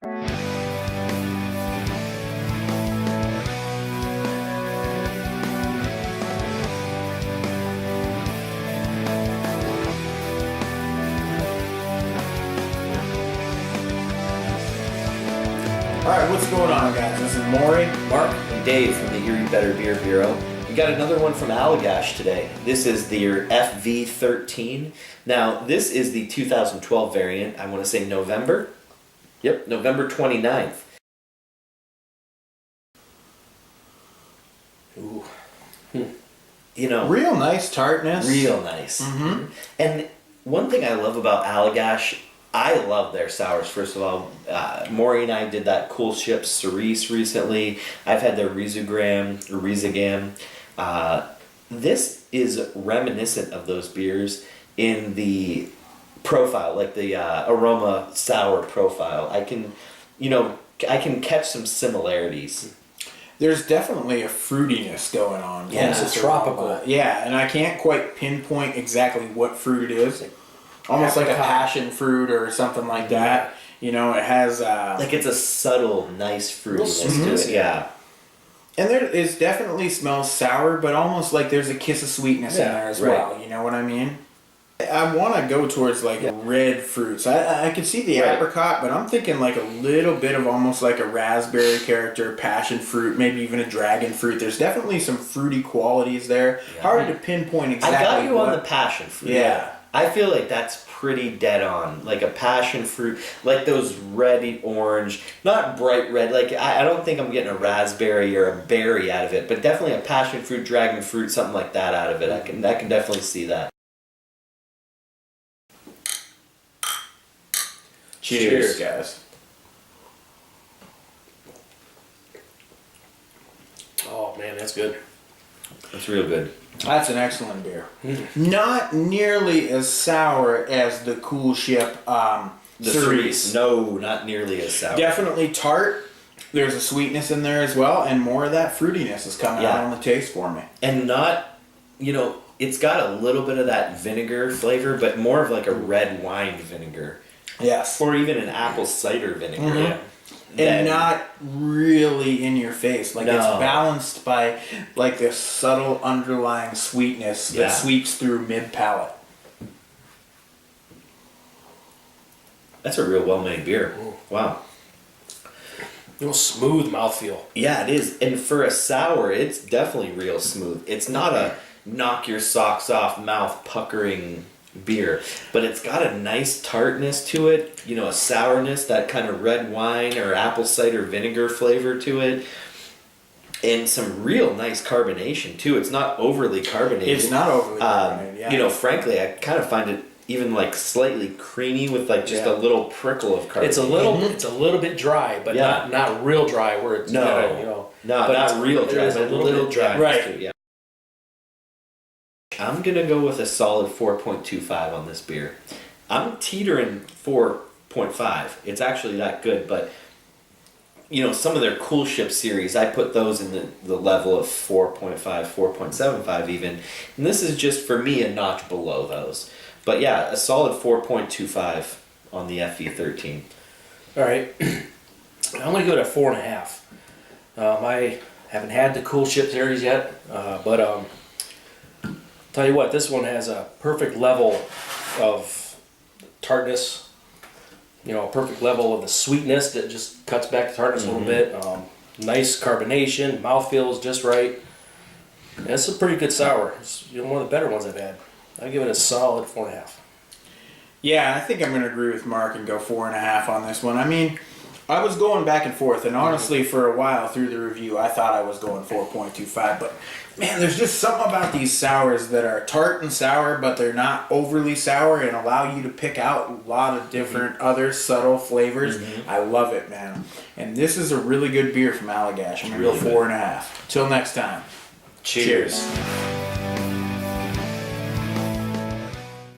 Alright, what's going on, guys? This is Maury, Mark, and Dave from the Erie Better Beer Bureau. We got another one from Allagash today. This is the FV13. Now, this is the 2012 variant. I want to say November. Yep, November 29th. Ooh. You know, real nice tartness. Real nice. Mm-hmm. And one thing I love about Allagash, I love their sours. First of all, Maury and I did that Cool Ship Cerise recently. I've had their Rizagam. This is reminiscent of those beers in the profile, like the aroma sour profile. I can catch some similarities. There's definitely a fruitiness going on. Yeah, it's tropical. Yeah, and I can't quite pinpoint exactly what fruit it is. Almost like a passion fruit or something like that. You know, it has... like it's a subtle, nice fruitiness to it, yeah. And it definitely smells sour, but almost like there's a kiss of sweetness in there as well. You know what I mean? I want to go towards like red fruits. I can see the apricot, but I'm thinking like a little bit of almost like a raspberry character, passion fruit, maybe even a dragon fruit. There's definitely some fruity qualities there. Yeah. Hard to pinpoint exactly. I got you on the passion fruit. Yeah. I feel like that's pretty dead on. Like a passion fruit, like those red orange, not bright red. Like I don't think I'm getting a raspberry or a berry out of it, but definitely a passion fruit, dragon fruit, something like that out of it. I can definitely see that. Cheers, guys. Oh man, that's good. That's real good. That's an excellent beer. Not nearly as sour as the Cool Ship the Cerise. No, not nearly as sour. Definitely tart. There's a sweetness in there as well, and more of that fruitiness is coming out on the taste for me. And not, it's got a little bit of that vinegar flavor, but more of like a red wine vinegar. Yes. Or even an apple cider vinegar. Mm-hmm. Yeah. And not really in your face. Like it's balanced by like this subtle underlying sweetness that sweeps through mid-palate. That's a real well-made beer. Wow. Real smooth mouthfeel. Yeah, it is. And for a sour, it's definitely real smooth. It's not a knock your socks off mouth puckering beer, but it's got a nice tartness to it, a sourness, that kind of red wine or apple cider vinegar flavor to it, and some real nice carbonation too. It's not overly carbonated. It's not overly carbonated, frankly, I kind of find it even like slightly creamy with like just a little prickle of carbonation. It's a little bit dry, but not real dry where it's not real dry, but a little dry. Right. Too, yeah. I'm going to go with a solid 4.25 on this beer. I'm teetering 4.5. It's actually that good, but some of their Cool Ship series, I put those in the level of 4.5, 4.75 even. And this is just, for me, a notch below those. But yeah, a solid 4.25 on the FV13. All right. I'm going to go to 4.5. I haven't had the Cool Ship series yet, but... tell you what, this one has a perfect level of tartness, a perfect level of the sweetness that just cuts back the tartness a little bit. Nice carbonation, mouthfeel is just right. And it's a pretty good sour. It's one of the better ones I've had. I give it a solid 4.5. Yeah, I think I'm going to agree with Mark and go 4.5 on this one. I mean, I was going back and forth, and honestly, for a while through the review, I thought I was going 4.25, but man, there's just something about these sours that are tart and sour, but they're not overly sour and allow you to pick out a lot of different other subtle flavors. I love it, man. And this is a really good beer from Allagash. I'm going to go 4.5. Till next time. Cheers.